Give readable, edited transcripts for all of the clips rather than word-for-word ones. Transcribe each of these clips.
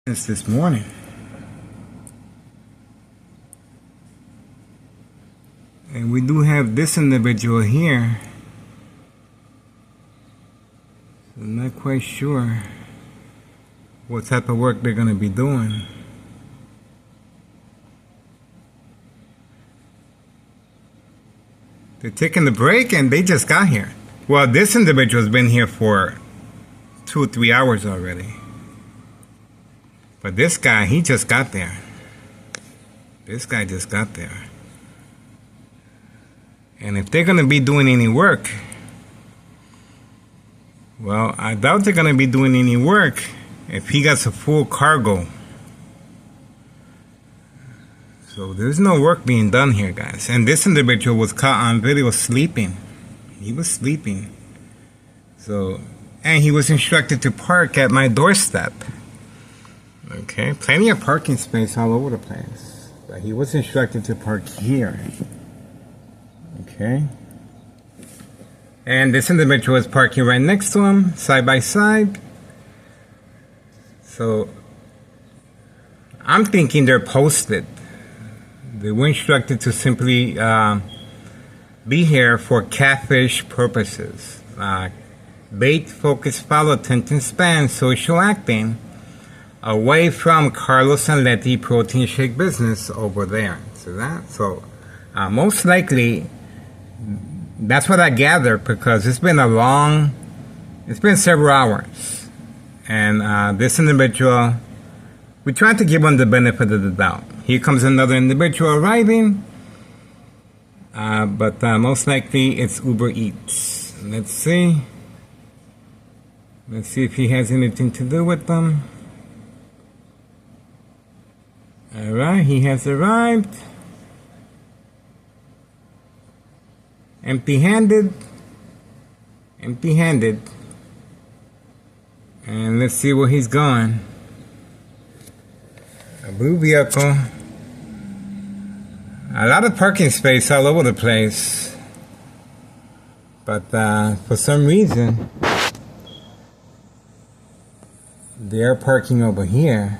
Since this morning. And we do have this individual here. So I'm not quite sure what type of work they're going to be doing. They're taking the break and they just got here. Well, this individual's been here for 2 or 3 hours already. But this guy, he just got there. This guy just got there. And if they're going to be doing any work, well, I doubt they're going to be doing any work if he gets a full cargo. So there's no work being done here, guys. And this individual was caught on video sleeping. He was sleeping. So, and he was instructed to park at my doorstep. Okay, plenty of parking space all over the place. But he was instructed to park here. Okay. And this individual is parking right next to him, side by side. So, I'm thinking they're posted. They were instructed to simply be here for catfish purposes. Bait, focus, follow, attention span, social acting. Away from Carlos and Letty protein shake business over there. See that? So, most likely, that's what I gathered because it's been several hours. And this individual, we tried to give him the benefit of the doubt. Here comes another individual arriving. But most likely it's Uber Eats. Let's see. Let's see if he has anything to do with them. Alright, he has arrived. Empty-handed. Empty-handed. And let's see where he's going. A blue vehicle. A lot of parking space all over the place. But for some reason, they are parking over here.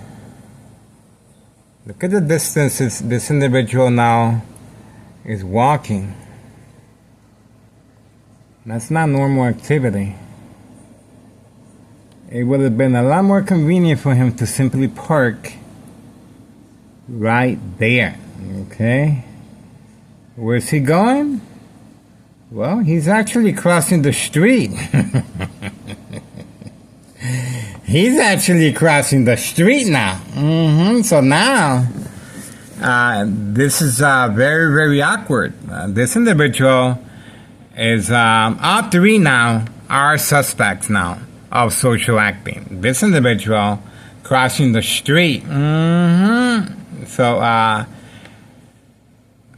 Look at the distance this individual now is walking. That's not normal activity. It would have been a lot more convenient for him to simply park right there. Okay? Where's he going? Well, he's actually crossing the street. He's actually crossing the street now. So now, this is very, very awkward. This individual is, all three now are suspects now of social acting. This individual crossing the street. So,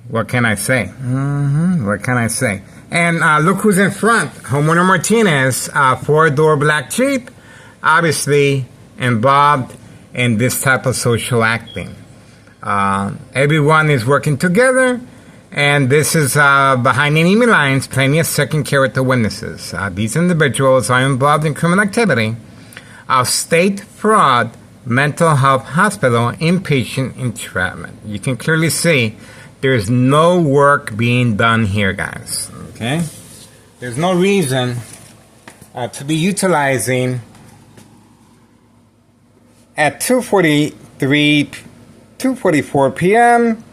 what can I say? What can I say? And look who's in front. Homeowner Martinez, 4-door black Jeep. Obviously involved in this type of social acting. Everyone is working together, and this is behind enemy lines, plenty of second character witnesses. These individuals are involved in criminal activity of state fraud, mental health hospital, inpatient entrapment. You can clearly see there's no work being done here, guys. Okay? There's no reason to be utilizing at 2:44 p.m.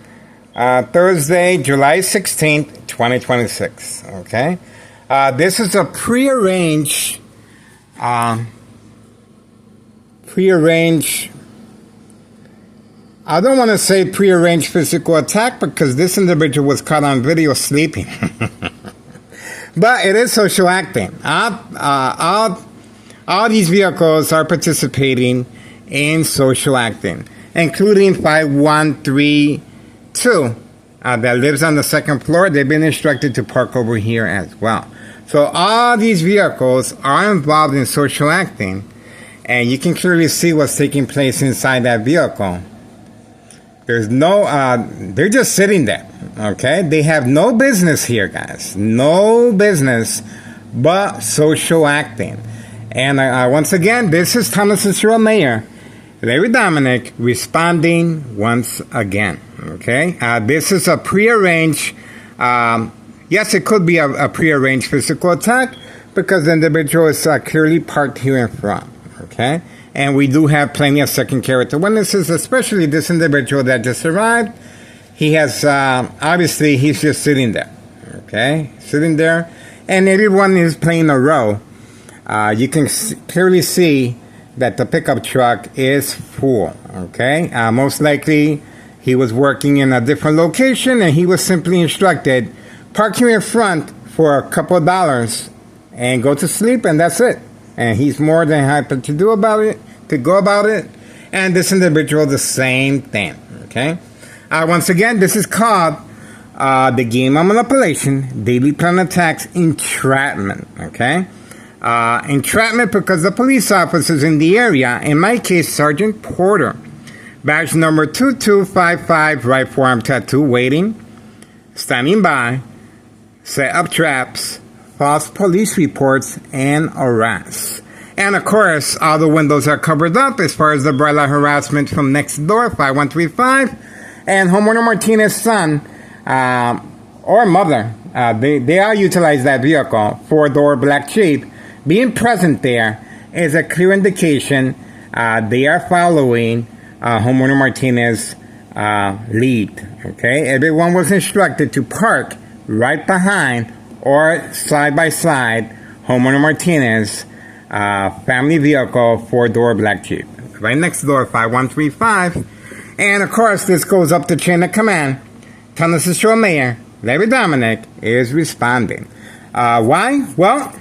Thursday, July 16th, 2026. Okay? This is a prearranged, I don't want to say prearranged physical attack because this individual was caught on video sleeping. But it is social acting. All these vehicles are participating in social acting, including 5132 that lives on the second floor. They've been instructed to park over here as well. So all these vehicles are involved in social acting, and you can clearly see what's taking place inside that vehicle. There's no, they're just sitting there, okay? They have no business here, guys. No business but social acting. And once again, this is Thomas Cicero Mayor Larry Dominic responding once again. Okay, this is a prearranged. Yes, it could be a prearranged physical attack because the individual is clearly parked here in front. Okay, and we do have plenty of second character witnesses, especially this individual that just arrived. He has obviously he's just sitting there. Okay, sitting there, and everyone is playing a role. You can clearly see that the pickup truck is full. Okay, most likely he was working in a different location and he was simply instructed, park here in front for a couple of dollars and go to sleep, and that's it. And he's more than happy to go about it. And this individual, the same thing. Okay, once again, this is called the game of manipulation, daily plan attacks, entrapment. Okay. Entrapment because the police officers in the area, in my case, Sergeant Porter, badge number 2255, right forearm tattoo, waiting, standing by, set up traps, false police reports, and arrests. And of course, all the windows are covered up as far as the bright light harassment from next door, 5135, and homeowner Martinez's son or mother. They all utilize that vehicle, four-door black Jeep. Being present there is a clear indication they are following homeowner Martinez's lead. Okay, everyone was instructed to park right behind or side by side homeowner Martinez family vehicle, four-door black Jeep, right next door, 5135. And of course, this goes up the chain of command. Tennessee Shore Mayor Larry Dominic is responding. Why? Well,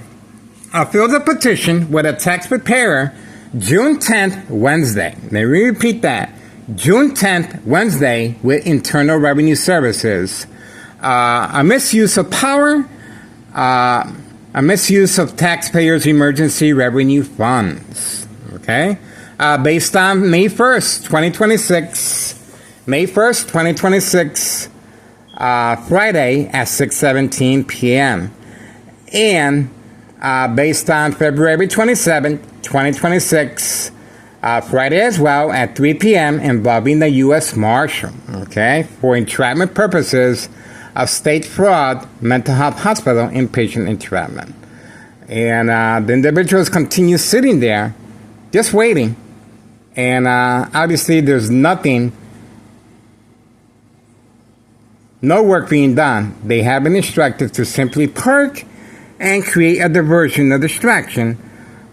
I filed a petition with a tax preparer June 10th, Wednesday. Let me repeat that. June 10th, Wednesday, with Internal Revenue Services. A misuse of power, a misuse of taxpayers' emergency revenue funds. Okay? Based on May 1st, 2026. May 1st, 2026, Friday at 6:17 p.m. And based on February 27th, 2026, Friday as well at 3 p.m. involving the U.S. Marshal, okay, for entrapment purposes of state fraud, mental health hospital, inpatient entrapment. And the individuals continue sitting there, just waiting. And obviously there's nothing, no work being done. They have been instructed to simply park and create a diversion, a distraction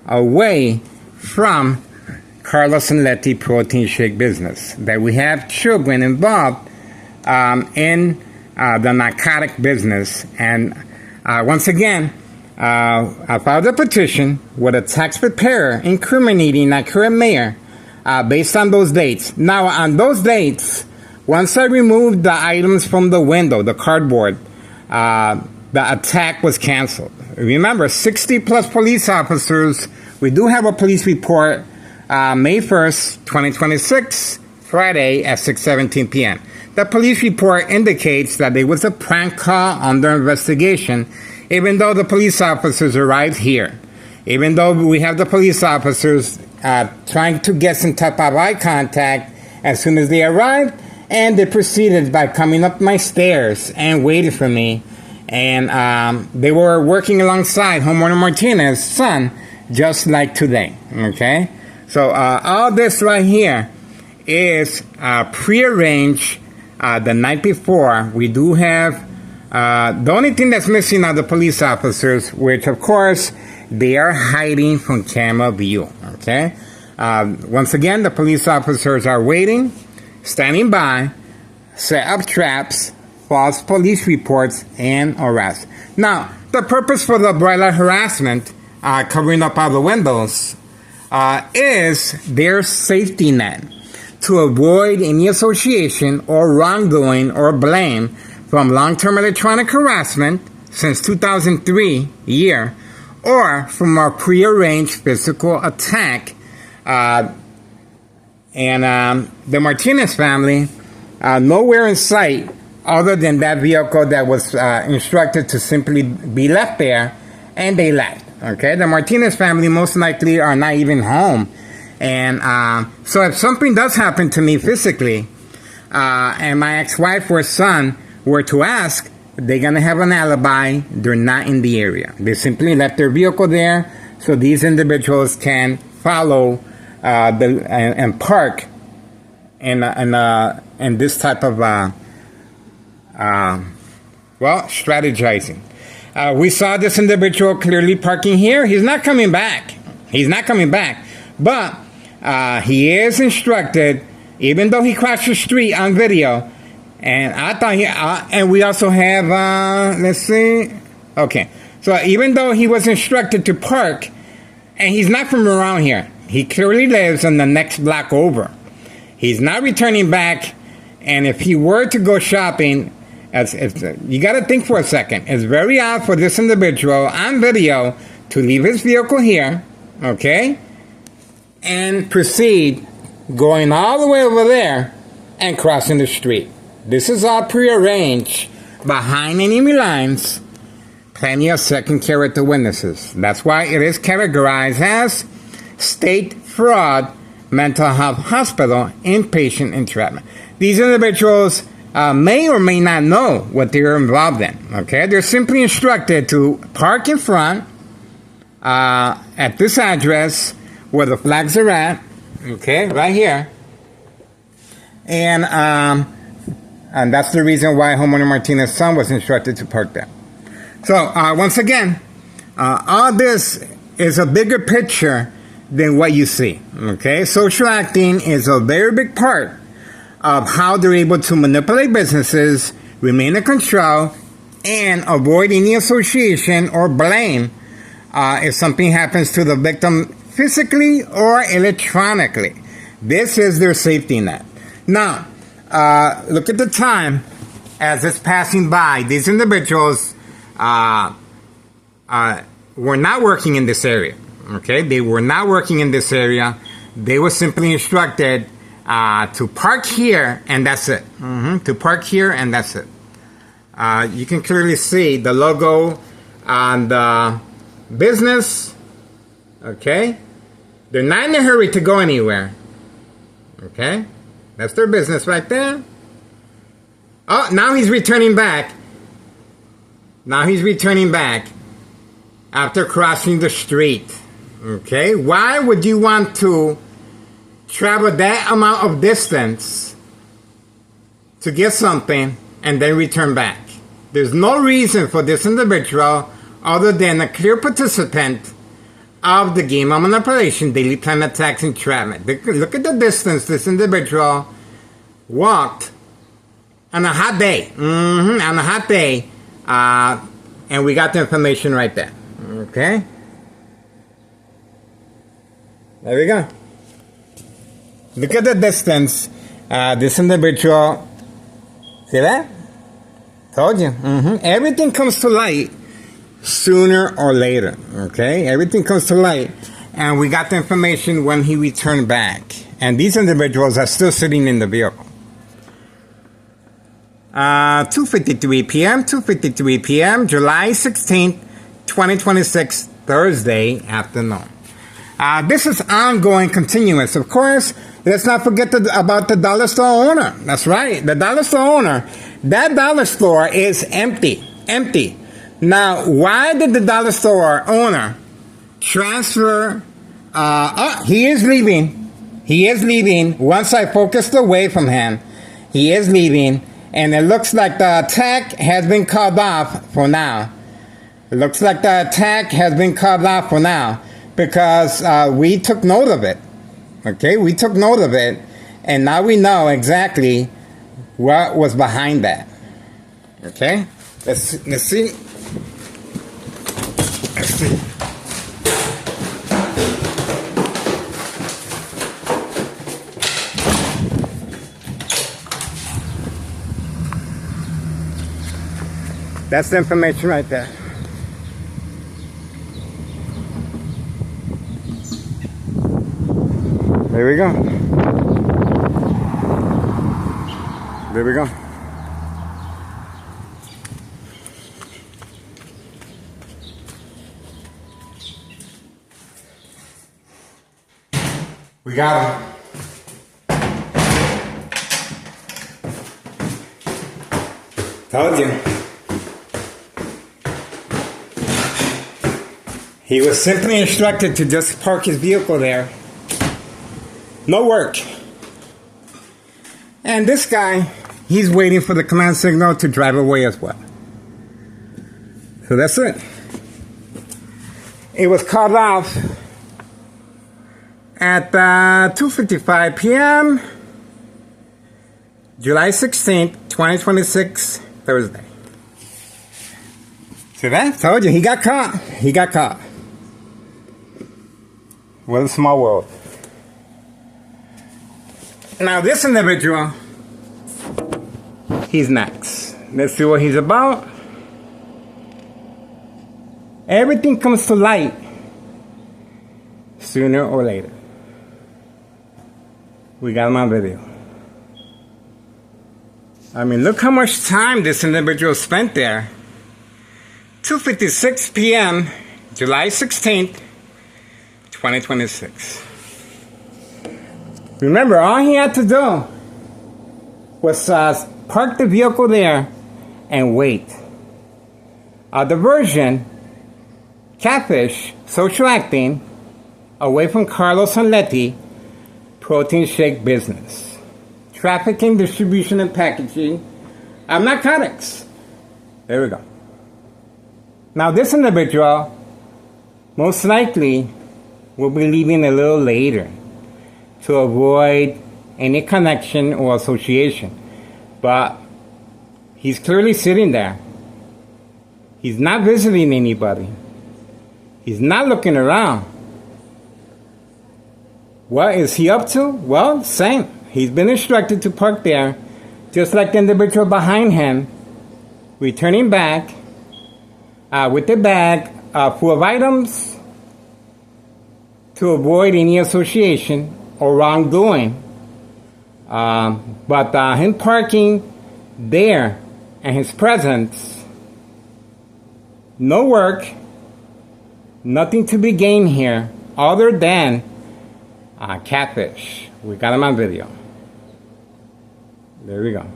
away from Carlos and Letty protein shake business. That we have children involved in the narcotic business. And once again, I filed a petition with a tax preparer incriminating our current mayor based on those dates. Now, on those dates, once I removed the items from the window, the cardboard, the attack was canceled. Remember, 60 plus police officers. We do have a police report May 1st, 2026, Friday at 6:17 p.m. The police report indicates that there was a prank call under investigation, even though the police officers arrived here. Even though we have the police officers trying to get some type of eye contact as soon as they arrived, and they proceeded by coming up my stairs and waiting for me. And they were working alongside homeowner Martinez's son, just like today. Okay? So all this right here is prearranged the night before. We do have the only thing that's missing are the police officers, which of course they are hiding from camera view. Okay? Once again, the police officers are waiting, standing by, set up traps, false police reports, and arrests. Now, the purpose for the bright light harassment, covering up all the windows, is their safety net to avoid any association or wrongdoing or blame from long-term electronic harassment since 2003 year, or from a prearranged physical attack. And the Martinez family, nowhere in sight other than that vehicle that was instructed to simply be left there, and they left. Okay, the Martinez family most likely are not even home And so if something does happen to me physically, and my ex-wife or son were to ask, they're going to have an alibi. They're not in the area. They simply left their vehicle there so these individuals can follow and park in this type of, strategizing. We saw this individual clearly parking here. He's not coming back. But he is instructed, even though he crossed the street on video. And I thought and we also have, let's see. Okay. So even though he was instructed to park, and he's not from around here, he clearly lives on the next block over. He's not returning back. And if he were to go shopping, you got to think for a second. It's very odd for this individual on video to leave his vehicle here, okay, and proceed going all the way over there and crossing the street. This is all prearranged behind enemy lines. Plenty of second character witnesses. That's why it is categorized as state fraud, mental health hospital, inpatient entrapment. These individuals may or may not know what they're involved in. Okay, they're simply instructed to park in front at this address where the flags are at. Okay, right here, and that's the reason why Homeowner Martinez's son was instructed to park there. So once again, all this is a bigger picture than what you see. Okay, social acting is a very big part of how they're able to manipulate businesses, remain in control, and avoid any association or blame if something happens to the victim physically or electronically. This is their safety net. Now, look at the time as it's passing by. These individuals were not working in this area. Okay, they were not working in this area. They were simply instructed to park here, and that's it. To park here, and that's it. You can clearly see the logo on the business. Okay, they're not in a hurry to go anywhere. Okay, that's their business right there. Oh, now he's returning back. After crossing the street. Okay, why would you want to travel that amount of distance to get something and then return back? There's no reason for this individual other than a clear participant of the game of manipulation, daily plan attacks, entrapment. Look at the distance this individual walked on a hot day. On a hot day. And we got the information right there. Okay? There we go. Look at the distance. This individual, see that? Told you. Everything comes to light sooner or later. Okay? Everything comes to light. And we got the information when he returned back. And these individuals are still sitting in the vehicle. 2:53 p.m., July 16th, 2026, Thursday afternoon. This is ongoing, continuous. Of course, let's not forget about the dollar store owner. That's right, the dollar store owner. That dollar store is empty. Now, why did the dollar store owner transfer? He is leaving. Once I focused away from him, he is leaving. And it looks like the attack has been called off for now. Because we took note of it. Okay, we took note of it. And now we know exactly what was behind that. Okay, let's see. That's the information right there. There we go. We got him. Told you. He was simply instructed to just park his vehicle there. No work. And this guy, he's waiting for the command signal to drive away as well. So that's it. It was called off at 2:55 p.m. July 16th, 2026, Thursday. See that? Told you, he got caught. He got caught. What a small world. Now this individual, he's next. Let's see what he's about. Everything comes to light sooner or later. We got him on video. I mean, look how much time this individual spent there. 2:56 p.m., July 16th, 2026. Remember, all he had to do was park the vehicle there and wait. Diversion, catfish, social acting, away from Carlos and Letty, protein shake business, trafficking, distribution, and packaging of narcotics. There we go. Now this individual most likely will be leaving a little later to avoid any connection or association. But he's clearly sitting there. He's not visiting anybody. He's not looking around. What is he up to? Well, same. He's been instructed to park there, just like the individual behind him, returning back with the bag full of items to avoid any association or wrongdoing. But him parking there and his presence, no work, nothing to be gained here other than catfish. We got him on video. There we go.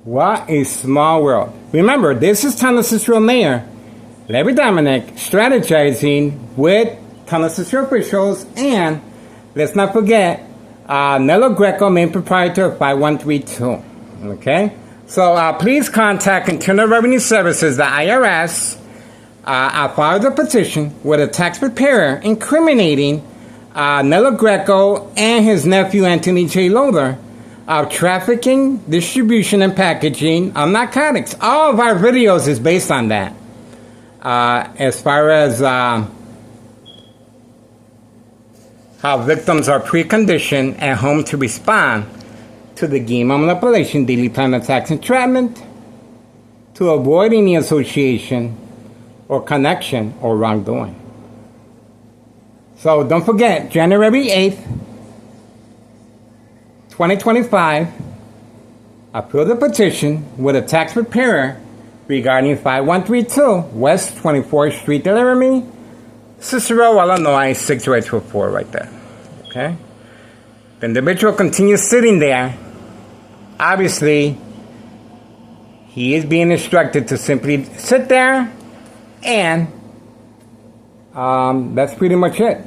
What a small world. Remember, this is Town of Cicero Mayor Larry Dominic strategizing with Town of Cicero officials, and let's not forget Nello Greco, main proprietor of 5132. Okay? So please contact Internal Revenue Services, the IRS. I filed a petition with a tax preparer incriminating Nello Greco and his nephew Anthony J. Loader of trafficking, distribution, and packaging of narcotics. All of our videos is based on that. As far as how victims are preconditioned at home to respond to the game of manipulation, daily plan attacks, entrapment, to avoid any association or connection or wrongdoing. So don't forget, January 8th, 2025, I filed a petition with a tax preparer regarding 5132 West 24th Street, Laramie, Cicero, Illinois, 62824 right there. Okay? The individual continues sitting there. Obviously, he is being instructed to simply sit there, and that's pretty much it.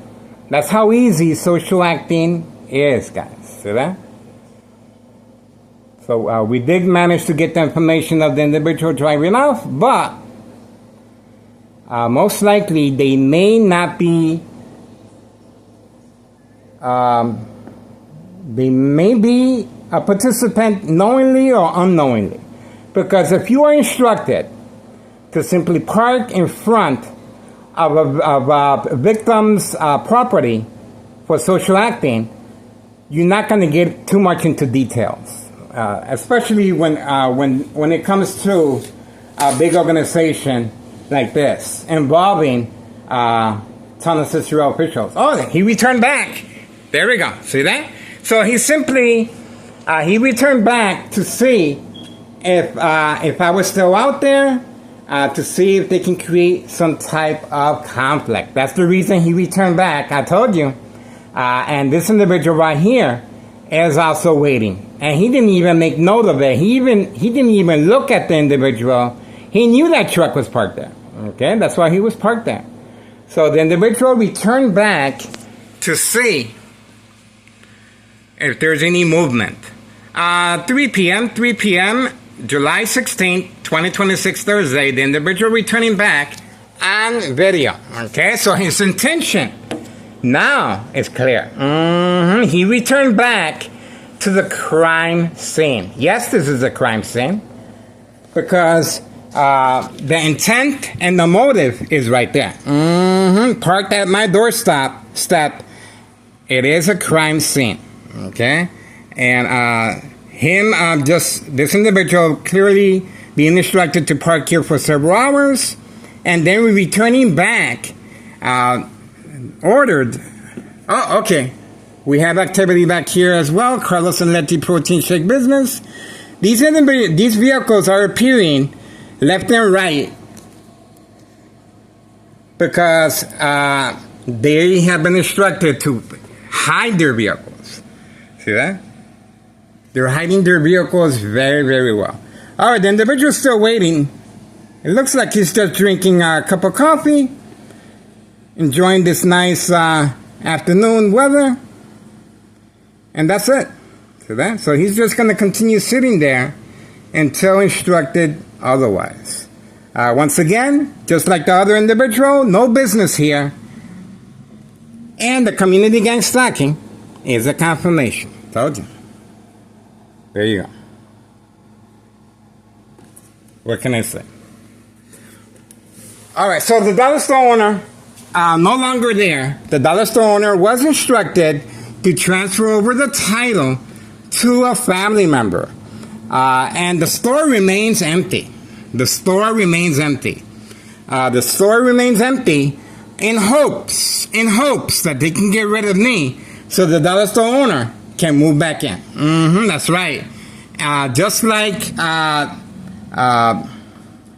That's how easy social acting is, guys. See that? So we did manage to get the information of the individual driving off, but most likely they may not be, they may be a participant knowingly or unknowingly. Because if you are instructed to simply park in front of a victim's property for social acting, you're not going to get too much into details. Especially when it comes to a big organization like this, involving Town of Cicero officials. Oh, he returned back. There we go. See that? So he simply, he returned back to see if I was still out there, to see if they can create some type of conflict. That's the reason he returned back. I told you, And this individual right here is also waiting. And he didn't even make note of it. He didn't even look at the individual. He knew that truck was parked there. Okay, that's why he was parked there. So the individual returned back to see if there's any movement. 3 p.m., July 16th, 2026, Thursday, the individual returning back on video. Okay, so his intention now is clear. He returned back to the crime scene. Yes, this is a crime scene because the intent and the motive is right there. Parked at my doorstep. It is a crime scene. Okay, and this individual clearly being instructed to park here for several hours, and then returning back, ordered. Oh, okay. We have activity back here as well. Carlos and Letty Protein Shake Business. These vehicles are appearing left and right because they have been instructed to hide their vehicles. See that? They're hiding their vehicles very, very well. All right, the individual's still waiting. It looks like he's just drinking a cup of coffee, enjoying this nice afternoon weather, and that's it. See that? So he's just going to continue sitting there until instructed otherwise. Once again, just like the other individual, no business here. And the community gang stalking is a confirmation. Told you. There you go. What can I say? All right, so the dollar store owner, no longer there. The dollar store owner was instructed to transfer over the title to a family member. And the store remains empty. The store remains empty. The store remains empty in hopes that they can get rid of me so the dollar store owner can move back in. That's right. Just like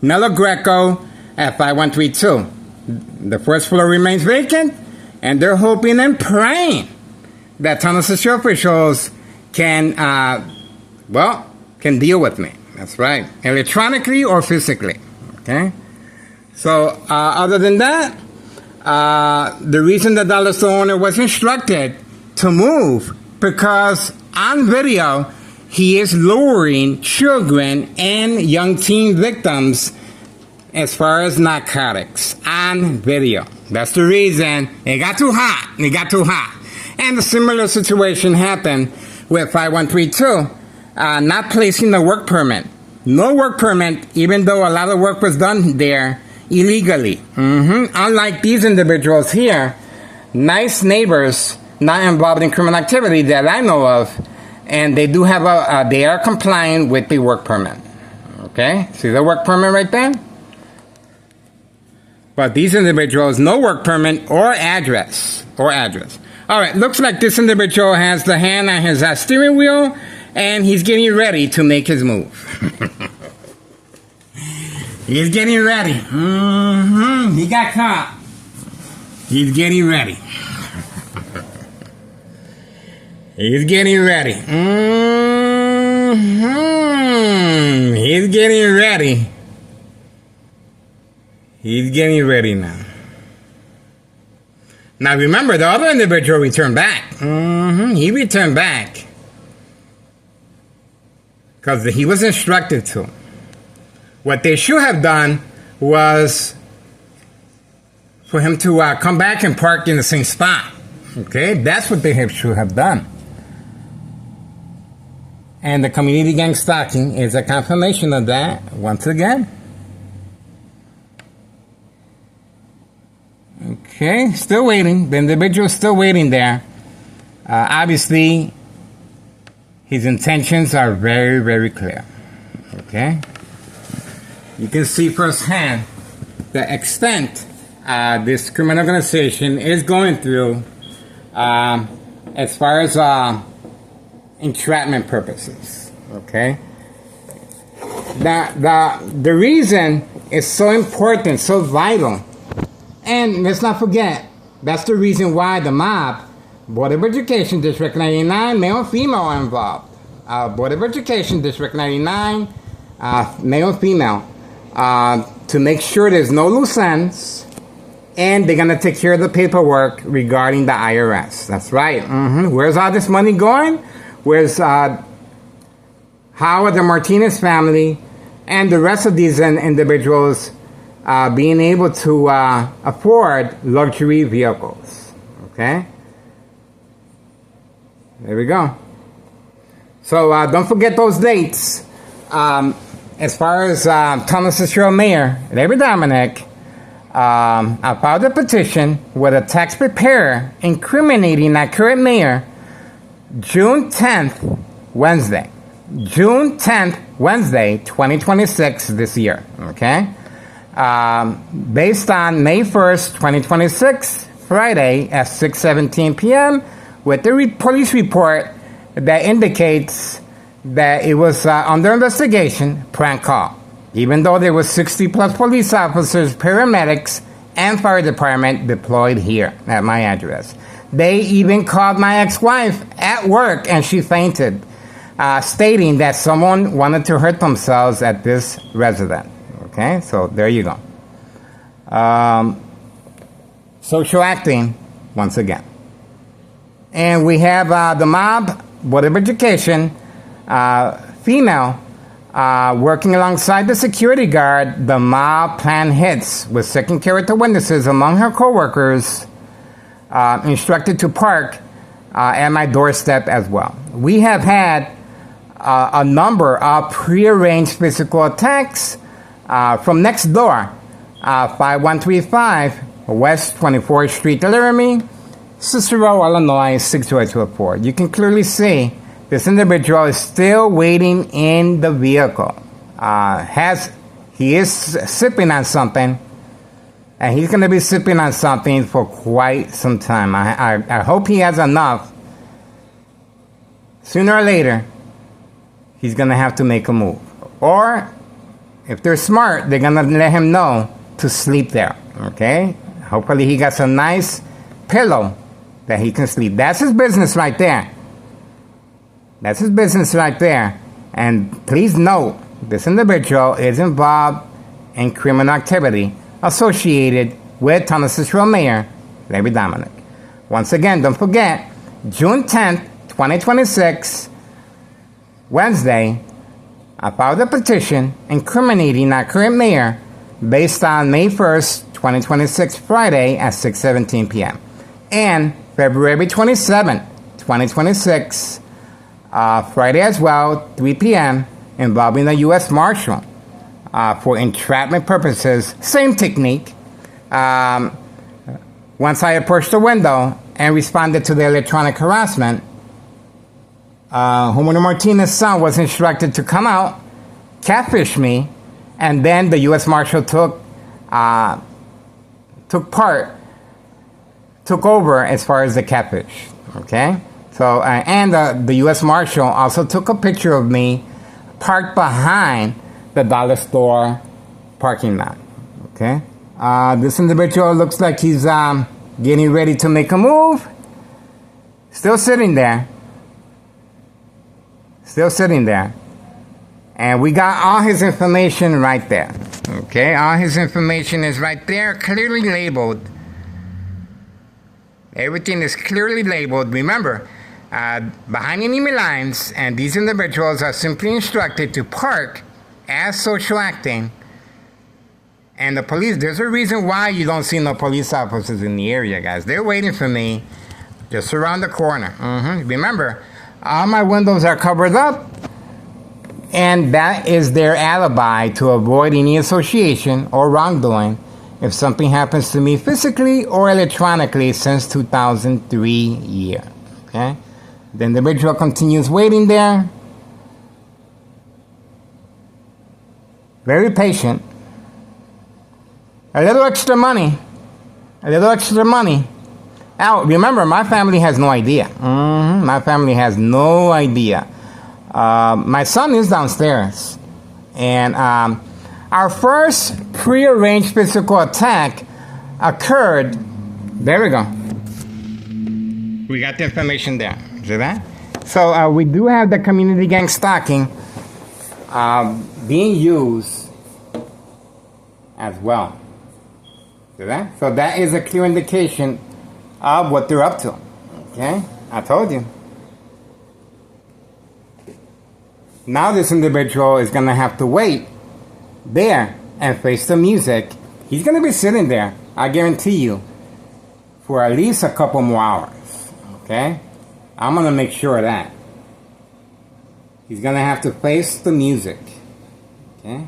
Mello Greco at 5132. The first floor remains vacant, and they're hoping and praying that Thomas Show officials can deal with me. That's right. Electronically or physically. Okay? So, other than that, the reason the dollar store owner was instructed to move because on video he is luring children and young teen victims as far as narcotics on video. That's the reason it got too hot. It got too hot. And a similar situation happened with 5132 not placing the work permit. No work permit, even though a lot of work was done there illegally. Unlike these individuals here, nice neighbors, not involved in criminal activity that I know of, and they do have they are complying with the work permit. Okay, see the work permit right there? But these individuals, no work permit or address. All right, looks like this individual has the hand on his steering wheel, and he's getting ready to make his move. He's getting ready. He got caught. He's getting ready. He's getting ready. He's getting ready. He's getting ready now. Now remember, the other individual returned back. He returned back because he was instructed to. What they should have done was for him to come back and park in the same spot. Okay, that's what they should have done. And the community gang stalking is a confirmation of that once again. Okay, still waiting. The individual is still waiting there. Obviously, his intentions are very, very clear. Okay? You can see firsthand the extent this criminal organization is going through as far as entrapment purposes. Okay? The reason is so important, so vital. And let's not forget, that's the reason why the mob Board of Education, District 99, male and female are involved. Board of Education, District 99, male and female, to make sure there's no loose ends, and they're going to take care of the paperwork regarding the IRS. That's right. Where's all this money going? Where's Howard, the Martinez family, and the rest of these individuals being able to afford luxury vehicles? Okay? There we go. So don't forget those dates. As far as Thomas Cicero Mayor, Larry Dominic, I filed a petition with a tax preparer incriminating that current mayor June 10th, Wednesday. June 10th, Wednesday, 2026 this year. Okay? Based on May 1st, 2026, Friday at 6:17 p.m., with the police report that indicates that it was under investigation, prank call. Even though there was 60 plus police officers, paramedics, and fire department deployed here at my address. They even called my ex-wife at work and she fainted, stating that someone wanted to hurt themselves at this residence. Okay, so there you go. Social acting, once again. And we have the mob, Board of Education, female, working alongside the security guard. The mob plan hits with second character witnesses among her co-workers, instructed to park at my doorstep as well. We have had a number of prearranged physical attacks from next door, 5135 West 24th Street, Laramie, Cicero, Illinois, 62824. You can clearly see this individual is still waiting in the vehicle. He is sipping on something, and he's going to be sipping on something for quite some time. I hope he has enough. Sooner or later, he's going to have to make a move. Or, if they're smart, they're going to let him know to sleep there. Okay? Hopefully he gets a nice pillow that he can sleep. That's his business right there. That's his business right there. And please note, this individual is involved in criminal activity associated with Thomas Cicero Mayor, Larry Dominic. Once again, don't forget, June 10th, 2026, Wednesday, I filed a petition incriminating our current mayor based on May 1st, 2026, Friday at 6:17 p.m. And February 27th, 2026, Friday as well, 3 p.m., involving the U.S. Marshal for entrapment purposes. Same technique. Once I approached the window and responded to the electronic harassment, Homeowner Martinez's son was instructed to come out, catfish me, and then the U.S. Marshal took over as far as the catfish. Okay? So, and the U.S. Marshal also took a picture of me parked behind the dollar store parking lot. Okay? This individual looks like he's getting ready to make a move. Still sitting there. And we got all his information right there. Okay? All his information is right there, clearly labeled. Everything is clearly labeled. Remember, behind enemy lines, and these individuals are simply instructed to park as social acting. And the police, there's a reason why you don't see no police officers in the area, guys. They're waiting for me just around the corner. Remember, all my windows are covered up, and that is their alibi to avoid any association or wrongdoing if something happens to me physically or electronically since 2003 year. Okay? The individual continues waiting there. Very patient. A little extra money. Now, remember, my family has no idea. My family has no idea. My son is downstairs. And our first prearranged physical attack occurred. There we go. We got the information there. See that? So we do have the community gang stocking being used as well. See that? So that is a clear indication of what they're up to. Okay? I told you. Now this individual is going to have to wait there and face the music. He's going to be sitting there, I guarantee you, for at least a couple more hours. Okay? I'm going to make sure of that. He's going to have to face the music. Okay?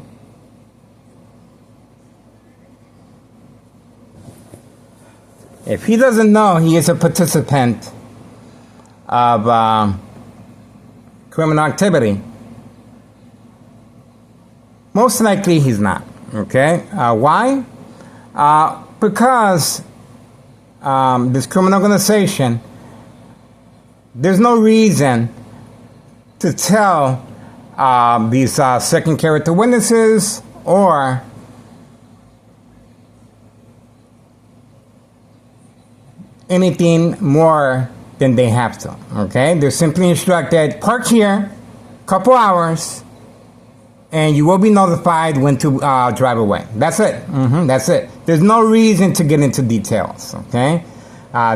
If he doesn't know he is a participant of criminal activity, most likely he's not. Okay? Why? Because this criminal organization, there's no reason to tell these second character witnesses or anything more than they have to. Okay? They're simply instructed, park here, couple hours, and you will be notified when to drive away. That's it. That's it. There's no reason to get into details. Okay?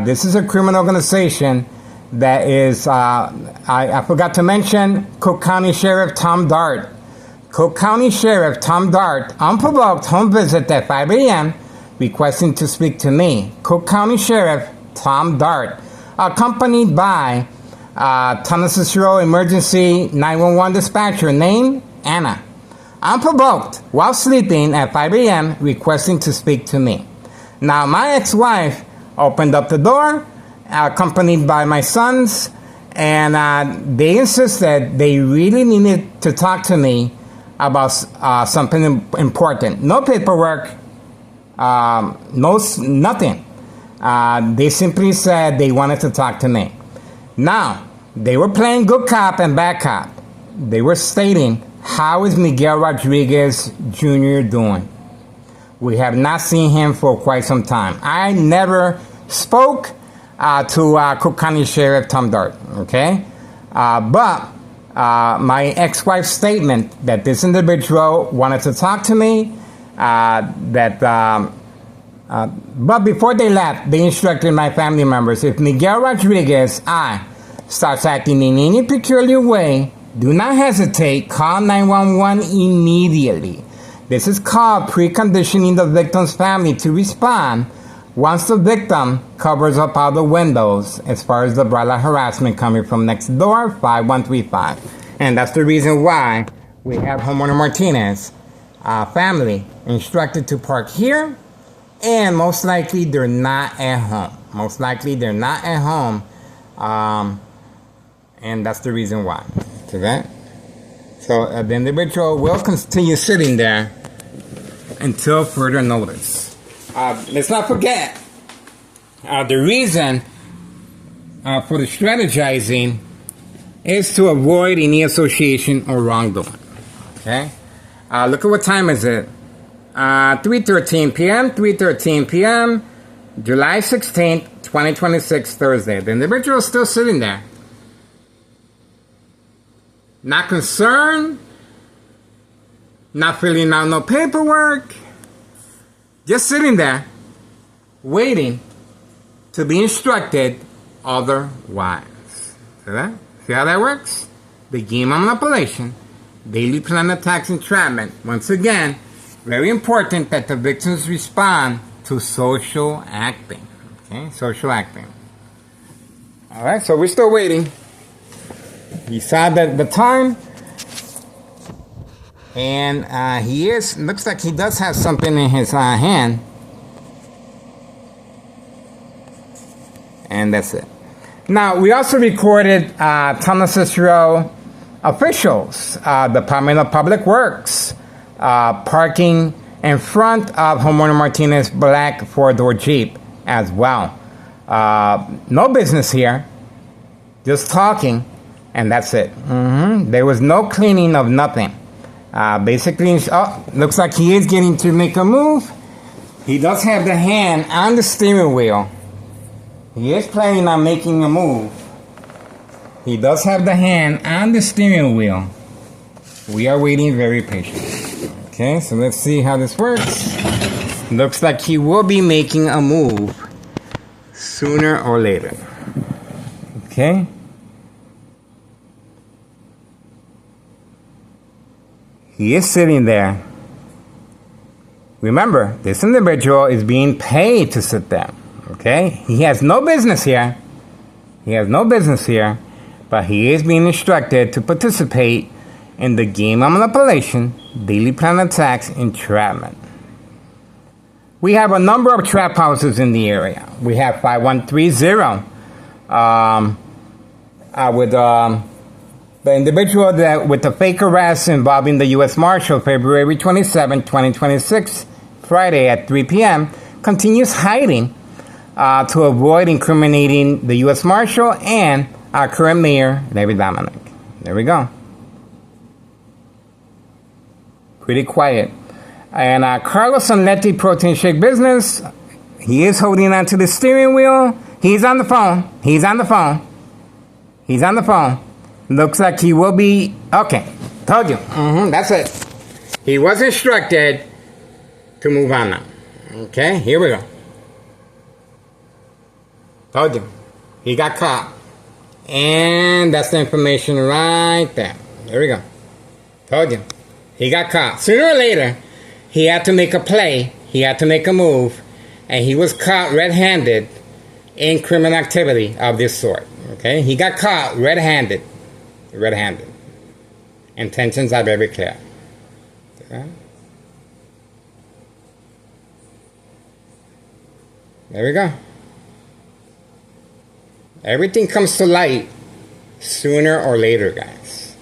This is a criminal organization that is, I forgot to mention, Cook County Sheriff Tom Dart. Cook County Sheriff Tom Dart, unprovoked home visit at 5 a.m., requesting to speak to me. Cook County Sheriff Tom Dart, accompanied by Tennessee Cicero Emergency 911 dispatcher named Anna. Unprovoked, while sleeping at 5 a.m., requesting to speak to me. Now, my ex-wife opened up the door, accompanied by my sons, and they insisted they really needed to talk to me about something important. No paperwork, nothing. They simply said they wanted to talk to me. Now, they were playing good cop and bad cop. They were stating, how is Miguel Rodriguez Jr. doing? We have not seen him for quite some time. I never spoke to Cook County Sheriff Tom Dart, okay? But my ex-wife's statement that this individual wanted to talk to me, but before they left, they instructed my family members, if Miguel Rodriguez, starts acting in any peculiar way, do not hesitate, call 911 immediately. This is called preconditioning the victim's family to respond once the victim covers up all the windows as far as the violent harassment coming from next door, 5135. And that's the reason why we have homeowner Martinez family instructed to park here, and most likely they're not at home. Most likely they're not at home, and that's the reason why. To that. So the individual will continue sitting there until further notice. Let's not forget the reason for the strategizing is to avoid any association or wrongdoing. Okay? Look at what time is it. 3:13 p.m. 3:13 p.m. July 16th, 2026, Thursday. The individual is still sitting there. Not concerned, not filling out no paperwork, just sitting there, waiting to be instructed otherwise. See that? See how that works? The game of manipulation, daily plan attacks, entrapment. Once again, very important that the victims respond to social acting. Okay, social acting. All right, so we're still waiting. He saw the time, and looks like he does have something in his hand, and that's it. Now, we also recorded Tennessee Cicero officials, Department of Public Works, parking in front of homeowner Martinez black 4-door Jeep as well. No business here, just talking. And that's it. There was no cleaning of nothing. Basically, looks like he is getting to make a move. He does have the hand on the steering wheel. He is planning on making a move. He does have the hand on the steering wheel. We are waiting very patiently. Okay, so let's see how this works. Looks like he will be making a move sooner or later. Okay. He is sitting there. Remember, this individual is being paid to sit there. Okay? He has no business here. He has no business here. But he is being instructed to participate in the game of manipulation, daily plan attacks, entrapment. We have a number of trap houses in the area. We have 5130 with the individual that with the fake arrest involving the U.S. Marshal February 27, 2026, Friday at 3 p.m., continues hiding to avoid incriminating the U.S. Marshal and our current mayor, David Dominic. There we go. Pretty quiet. And Carlos Anletti Protein Shake Business, he is holding on to the steering wheel. He's on the phone. He's on the phone. He's on the phone. Looks like he will be... Okay, told you. That's it. He was instructed to move on now. Okay, here we go. Told you. He got caught. And that's the information right there. There we go. Told you. He got caught. Sooner or later, he had to make a play. He had to make a move. And he was caught red-handed in criminal activity of this sort. Okay, he got caught red-handed. Red-handed. Intentions are very clear. Okay. There we go. Everything comes to light sooner or later, guys.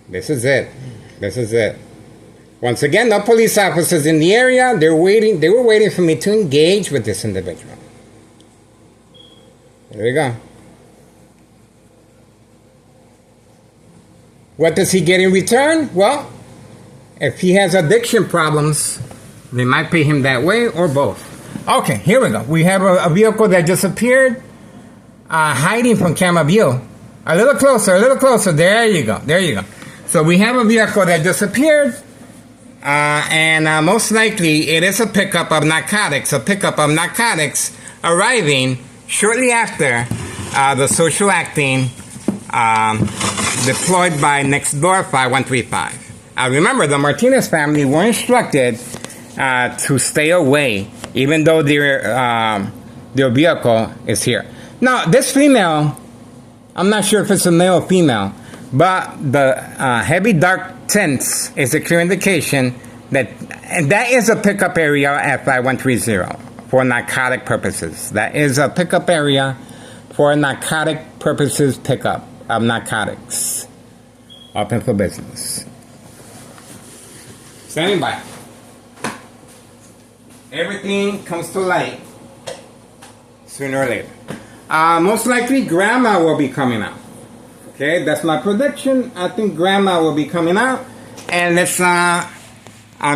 This is it. This is it. Once again, no police officers in the area. They were waiting for me to engage with this individual. There we go. What does he get in return? Well, if he has addiction problems, they might pay him that way or both. Okay, here we go. We have a vehicle that just appeared, hiding from camera view. A little closer, a little closer. There you go. There you go. So we have a vehicle that just appeared, and most likely it is a pickup of narcotics. A pickup of narcotics arriving shortly after the social acting deployed by Nextdoor 5135. Remember, the Martinez family were instructed to stay away, even though their vehicle is here. Now, this female, I'm not sure if it's a male or female, but the heavy dark tints is a clear indication that is a pickup area at 5130 for narcotic purposes. That is a pickup area for narcotic purposes pickup of narcotics. Open for business. Standing by. Everything comes to light sooner or later. Most likely grandma will be coming out. Okay, that's my prediction. I think grandma will be coming out. And let's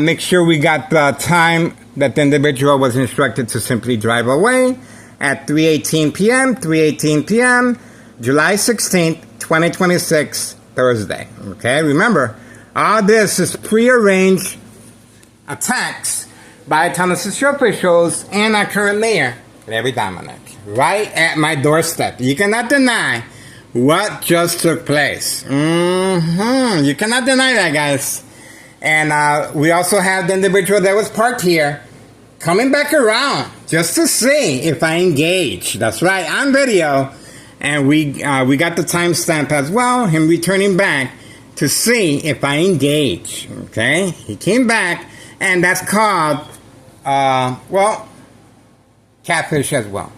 make sure we got the time that the individual was instructed to simply drive away at 3:18 p.m., 3:18 p.m., July 16th, 2026, Thursday. Okay, remember, all this is prearranged attacks by Thomas officials and our current mayor, Larry Dominic, right at my doorstep. You cannot deny what just took place. You cannot deny that, guys. And we also have the individual that was parked here coming back around just to see if I engage. That's right, on video. And we got the timestamp as well, him returning back to see if I engage. Okay? He came back, and that's called, catfish as well.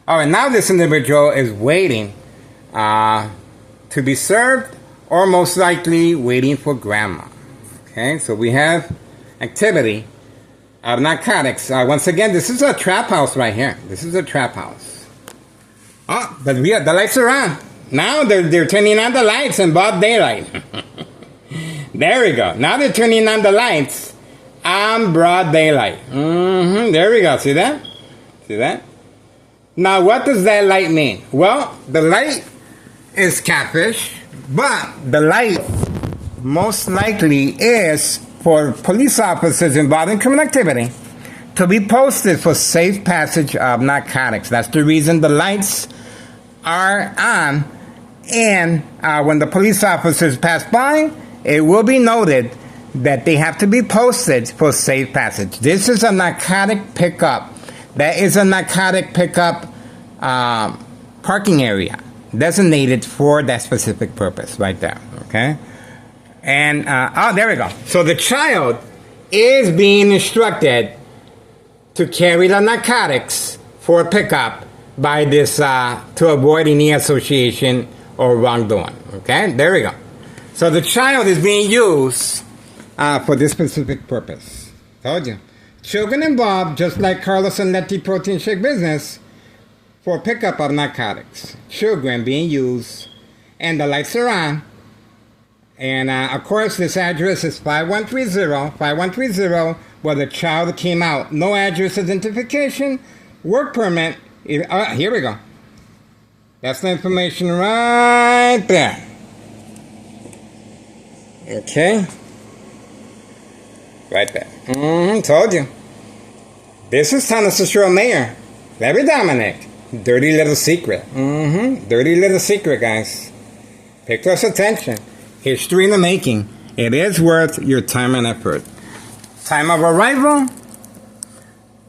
All right, now this individual is waiting to be served, or most likely waiting for grandma. Okay, so we have activity of narcotics. Once again, this is a trap house right here. This is a trap house. Oh, but the lights are on. Now they're turning on the lights in broad daylight. There we go. Now they're turning on the lights on broad daylight. There we go. See that? See that? Now, what does that light mean? Well, the light is catfish, but the light most likely is for police officers involved in criminal activity to be posted for safe passage of narcotics. That's the reason the lights are on, and when the police officers pass by, it will be noted that they have to be posted for safe passage. This is a narcotic pickup. That is a narcotic pickup parking area designated for that specific purpose right there, okay? And, there we go. So the child is being instructed to carry the narcotics for pickup by this, to avoid any association or wrongdoing, okay? There we go. So the child is being used for this specific purpose. Told you. Children involved, just like Carlos and Letty protein shake business, for pickup of narcotics. Children being used, and the lights are on. And of course, this address is 5130, where the child came out. No address identification, work permit. Here we go. That's the information right there. Okay. Right there. Told you. This is Thomas Cicero Mayor. Larry Dominic. Dirty little secret. Dirty little secret, guys. Pay close attention. History in the making. It is worth your time and effort. Time of arrival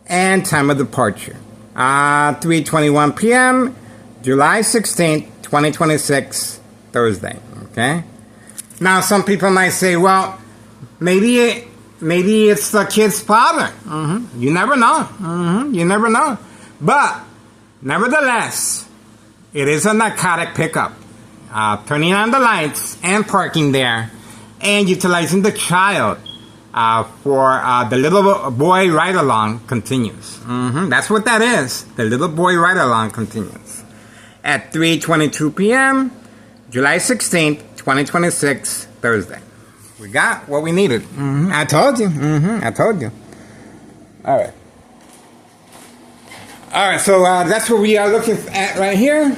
and time of departure. 3:21 p.m., July 16th, 2026, Thursday. Okay? Now, some people might say, well, maybe it's the kid's father. You never know. You never know. But, nevertheless, it is a narcotic pickup. Turning on the lights and parking there and utilizing the child for the little boy ride-along continues. That's what that is. The little boy ride-along continues. At 3:22 p.m., July 16th, 2026, Thursday. We got what we needed. I told you. I told you. All right. All right, so that's what we are looking at right here.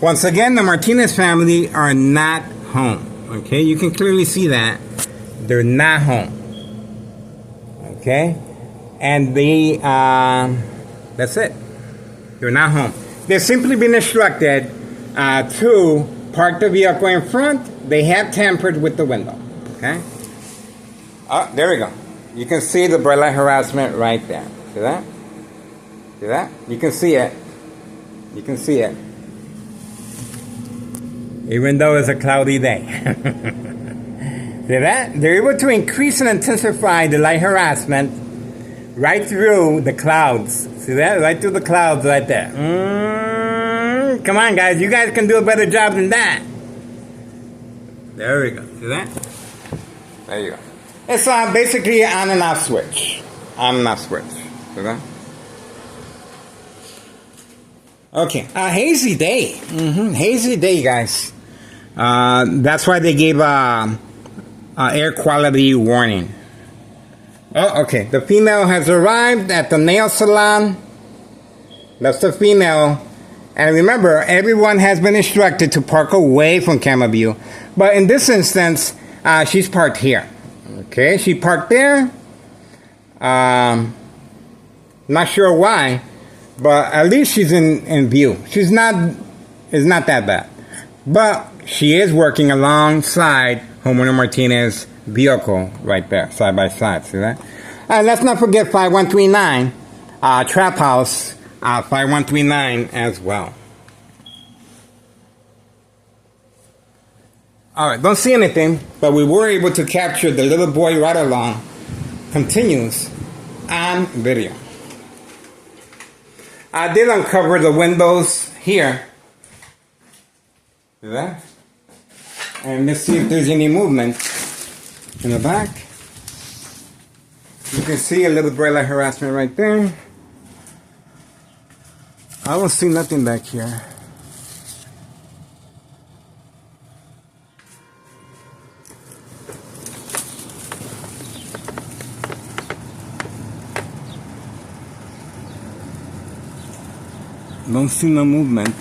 Once again, the Martinez family are not home. Okay, you can clearly see that. They're not home. Okay? And that's it. They're not home. They've simply been instructed to park the vehicle in front. They have tampered with the window. Okay? Oh, there we go. You can see the bright light harassment right there. See that? See that? You can see it. You can see it. Even though it's a cloudy day. See that? They're able to increase and intensify the light harassment right through the clouds. See that? Right through the clouds right there. Come on, guys. You guys can do a better job than that. There we go. See that? There you go. It's basically an on and off switch. On and off switch. See that? Okay. Hazy day. Hazy day, guys. That's why they gave air quality warning. Oh, okay. The female has arrived at the nail salon. That's the female. And remember, everyone has been instructed to park away from camera view. But in this instance, she's parked here. Okay, she parked there. Not sure why, but at least she's in view. It's not that bad. But she is working alongside Homeowner Martinez's vehicle right there, side by side. See that? Let's not forget 5139, Trap House, 5139 as well. Alright, don't see anything, but we were able to capture the little boy ride-along continues on video. I did uncover the windows here. See that? And let's see if there's any movement in the back. You can see a little bright light harassment right there. I don't see nothing back here. Don't see no movement.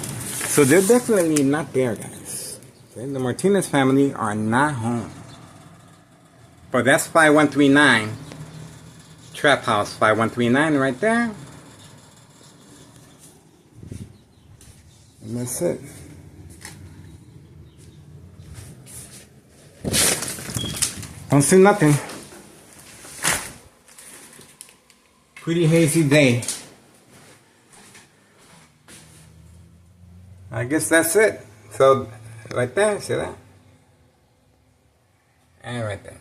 So they're definitely not there, guys. Okay? The Martinez family are not home. But that's 5139. Trap House 5139 right there. And that's it. Don't see nothing. Pretty hazy day. I guess that's it. So, right there, see that? And right there.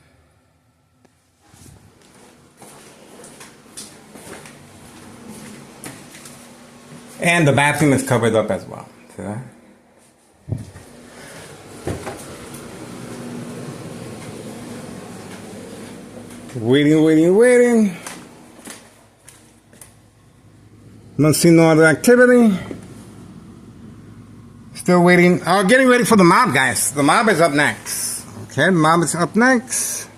And the bathroom is covered up as well. See that? Waiting. Don't see no other activity. Still waiting. Oh, getting ready for the mob, guys. The mob is up next. Okay, the mob is up next.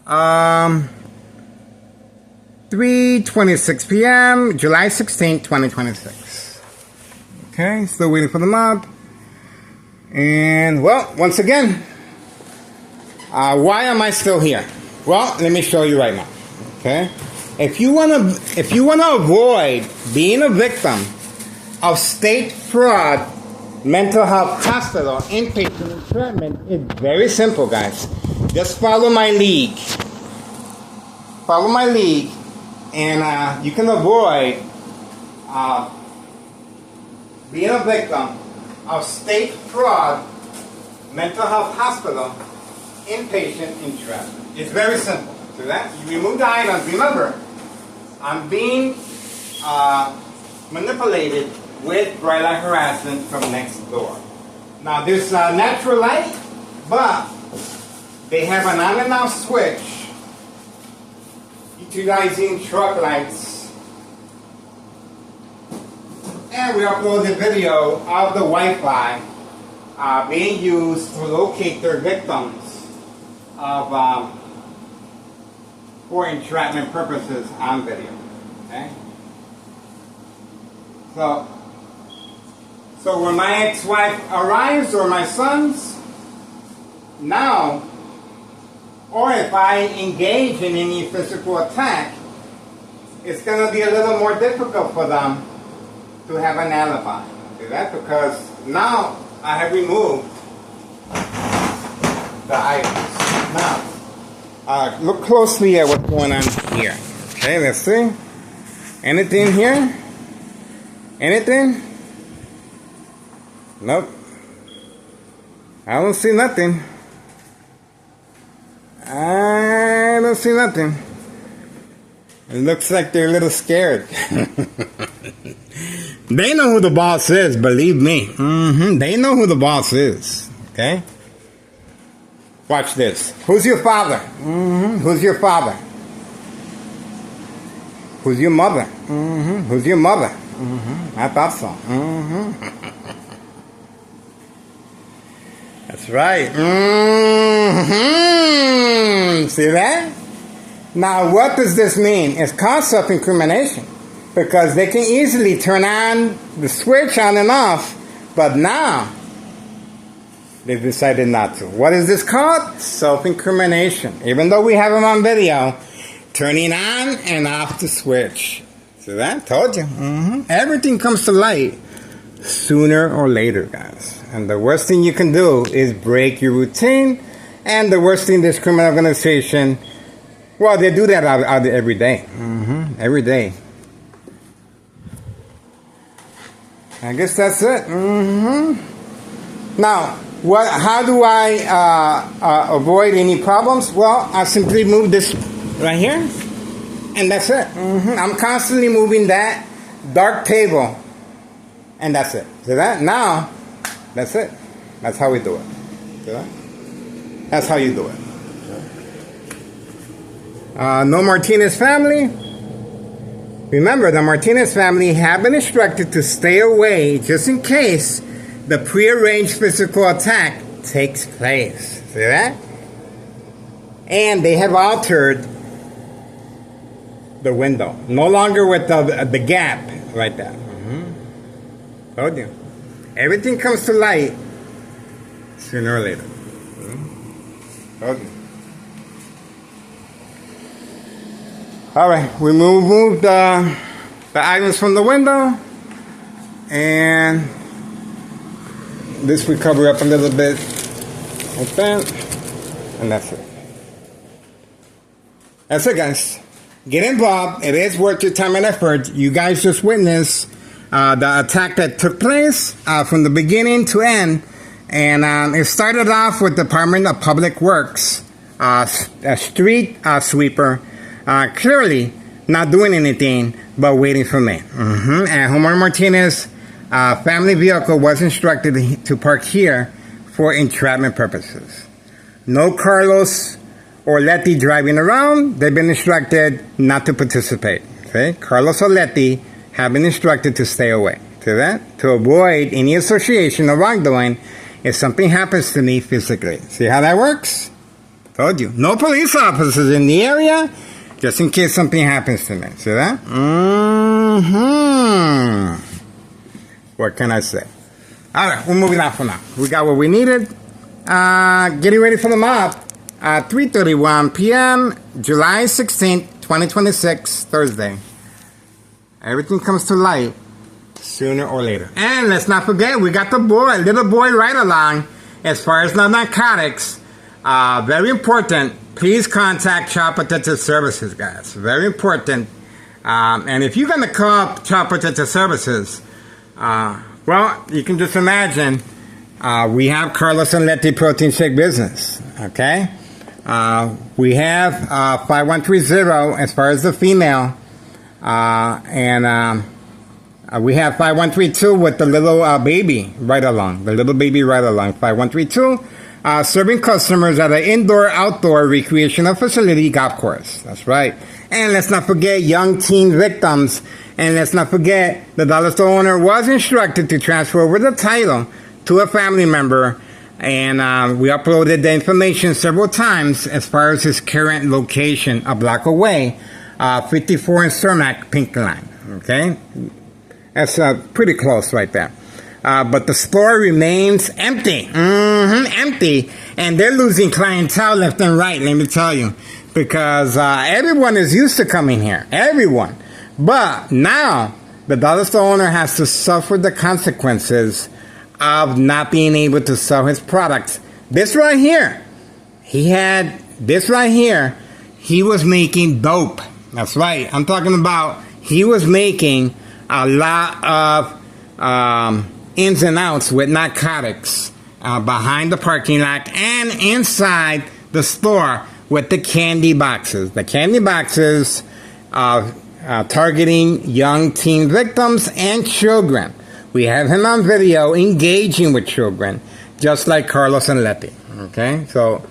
3:26 p.m., July 16th, 2026. Okay, still waiting for the mob. And, well, once again, why am I still here? Well, let me show you right now. Okay? If you wanna avoid being a victim of state fraud, mental health hospital, inpatient entrapment, it's very simple, guys. Just follow my lead. Follow my lead, and you can avoid being a victim of state fraud, mental health hospital, inpatient entrapment. It's very simple. So that you remove the items. Remember, I'm being manipulated with bright light harassment from next door. Now there's natural light, but they have an on and off switch utilizing truck lights. And we upload the video of the Wi-Fi being used to locate their victims of for entrapment purposes on video. Okay? So when my ex-wife arrives, or my sons, now, or if I engage in any physical attack, it's going to be a little more difficult for them to have an alibi. See that? Because now I have removed the items. Now, look closely at what's going on here. Okay, let's see. Anything here? Anything? Nope. I don't see nothing. I don't see nothing. It looks like they're a little scared. They know who the boss is, believe me. They know who the boss is. Okay? Watch this. Who's your father? Who's your father? Who's your mother? Who's your mother? I thought so. That's right. See that? Now, what does this mean? It's called self-incrimination, because they can easily turn on the switch on and off, but now they decided not to. What is this called? Self-incrimination. Even though we have them on video, turning on and off the switch. See that? Told you. Everything comes to light sooner or later, guys. And the worst thing you can do is break your routine. And the worst thing, this criminal organization, well, they do that out there every day. Every day. I guess that's it. Now, how do I avoid any problems? Well, I simply move this right here, and that's it. I'm constantly moving that dark table, and that's it. See that? Now, that's it. That's how we do it. See that? That's how you do it. No Martinez family. Remember, the Martinez family have been instructed to stay away just in case the prearranged physical attack takes place. See that? And they have altered the window. No longer with the gap. right there. Told you. Everything comes to light sooner or later. Told you. All right, we moved the items from the window, and this we cover up a little bit like that, and that's it. That's it, guys. Get involved. It is worth your time and effort. You guys just witnessed the attack that took place from the beginning to end, and it started off with the Department of Public Works, a street sweeper, clearly not doing anything but waiting for me. And Homeowner Martinez family vehicle was instructed to park here for entrapment purposes. No Carlos or Letty driving around. They've been instructed not to participate. Okay, Carlos or Letty have been instructed to stay away. To that, to avoid any association or wrongdoing if something happens to me physically. See how that works? Told you. No police officers in the area, just in case something happens to me. See that? What can I say? All right, we're moving on for now. We got what we needed. Getting ready for the mob. 3:31 p.m., July 16th, 2026, Thursday. Everything comes to light sooner or later. And let's not forget, we got the little boy right along. As far as the narcotics, very important. Please contact Child Protective Services, guys. Very important. And if you're going to call Child Protective Services, well, you can just imagine, we have Carlos and Letty Protein Shake business, okay? We have 5130 as far as the female, and we have 5132 with the little baby right along, 5132, serving customers at an indoor-outdoor recreational facility golf course. That's right. And let's not forget young teen victims. And let's not forget the dollar store owner was instructed to transfer over the title to a family member. And we uploaded the information several times as far as his current location, a block away, 54 in Cermak, Pink Line. Okay? That's pretty close right there. But the store remains empty. Empty. And they're losing clientele left and right, let me tell you. Because everyone is used to coming here. Everyone. But now, the dollar store owner has to suffer the consequences of not being able to sell his products. This right here. He had this right here. He was making dope. That's right. I'm talking about he was making a lot of ins and outs with narcotics behind the parking lot and inside the store with the candy boxes. The candy boxes targeting young teen victims and children. We have him on video engaging with children, just like Carlos and Letty. Okay? So,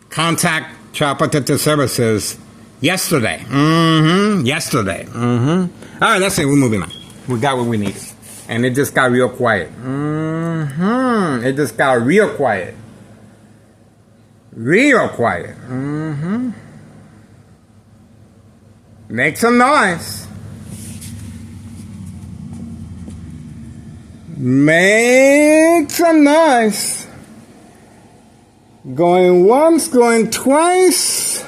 contact Child Protective Services yesterday. Yesterday. All right, that's it. We're moving on. We got what we needed. And it just got real quiet. It just got real quiet. Real quiet. Make some noise. Make some noise. Going once, going twice.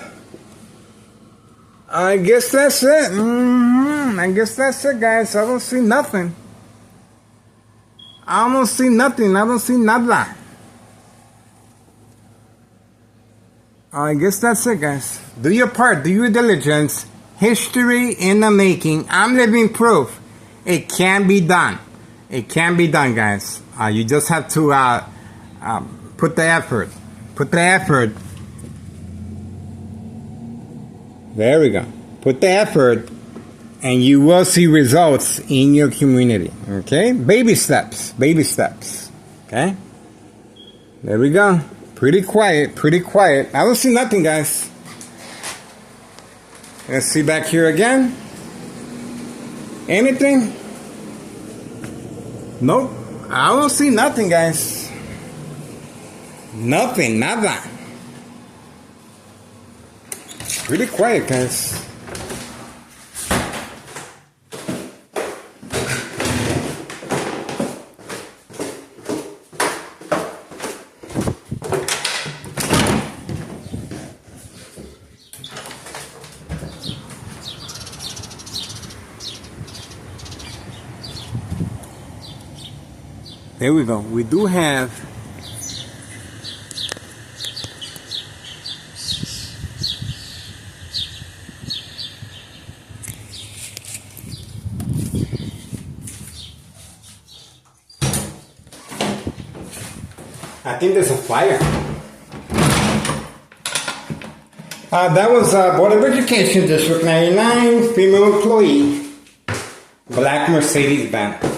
I guess that's it. I guess that's it, guys. I don't see nothing. I don't see nothing. I don't see nada. I guess that's it, guys. Do your part. Do your diligence. History in the making. I'm living proof. It can be done. It can be done, guys. You just have to put the effort. Put the effort. There we go. Put the effort, and you will see results in your community. Okay? Baby steps. Baby steps. Okay? There we go. Pretty quiet. Pretty quiet. I don't see nothing, guys. Let's see back here again. Anything? Nope. I don't see nothing, guys. Nothing. Nada. Pretty quiet, guys. there we go. We do have I think there's a fire. That was Board of Education, District 99, female employee, black Mercedes-Benz.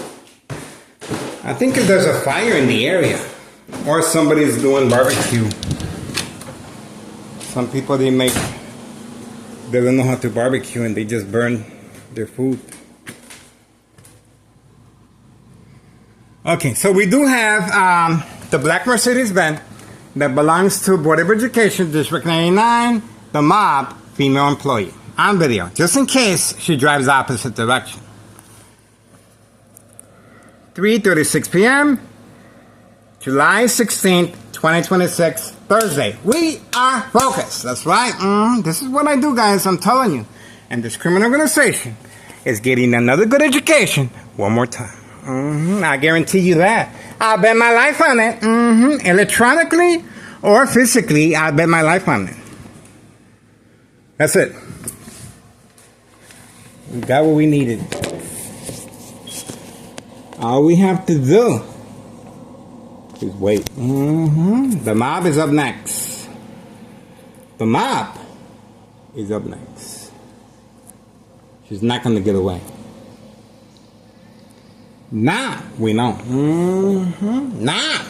I think there's a fire in the area, or somebody's doing barbecue. Some people they don't know how to barbecue and they just burn their food. Okay, so we do have the black Mercedes-Benz that belongs to Board of Education, District 99, the mob, female employee. On video, just in case she drives the opposite direction. 3:36 p.m., July 16th, 2026, Thursday. We are focused. That's right. This is what I do, guys. I'm telling you. And this criminal organization is getting another good education one more time. I guarantee you that. I'll bet my life on it. Electronically or physically, I'll bet my life on it. That's it. We got what we needed. All we have to do is wait. The mob is up next. The mob is up next. She's not going to get away. Now we know. Now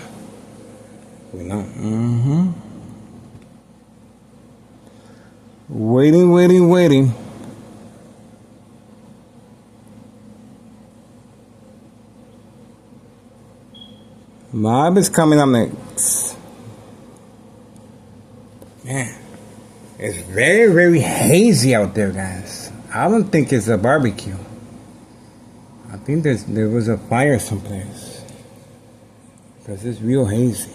we know. Waiting. Mob is coming up next. Man, it's very, very hazy out there, guys. I don't think it's a barbecue. I think there was a fire someplace. Because it's real hazy.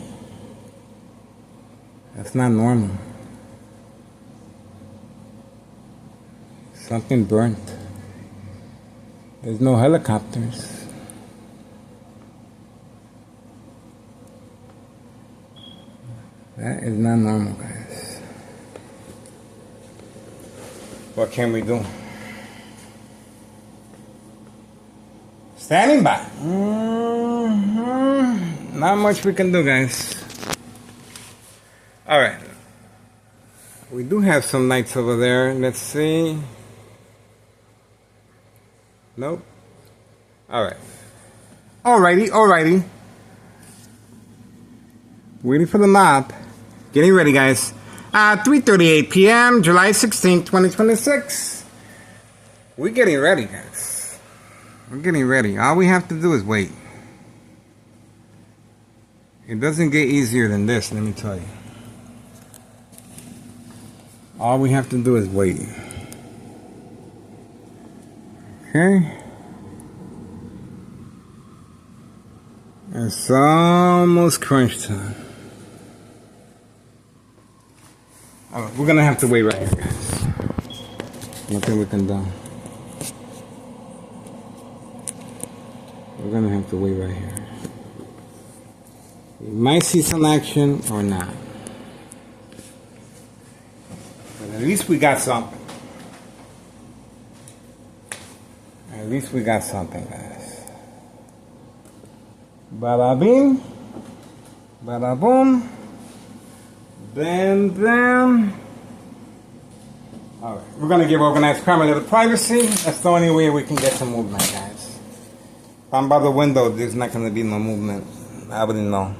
That's not normal. Something burnt. There's no helicopters. That is not normal, guys. What can we do? Standing by. Not much we can do, guys. Alright. We do have some lights over there. Let's see. Nope. Alright. Alrighty. Waiting for the mob. Getting ready, guys. 3:38 p.m., July 16th, 2026. We're getting ready, guys. We're getting ready. All we have to do is wait. It doesn't get easier than this, let me tell you. All we have to do is wait. Okay. It's almost crunch time. Alright, we're gonna have to wait right here, guys. Nothing we can do. We're gonna have to wait right here. We might see some action or not. But at least we got something. At least we got something, guys. Bada bing. Bada boom. Bam. Alright, we're gonna give organized crime a little privacy. That's the only way we can get some movement, guys. If I'm by the window, there's not gonna be no movement. I wouldn't know.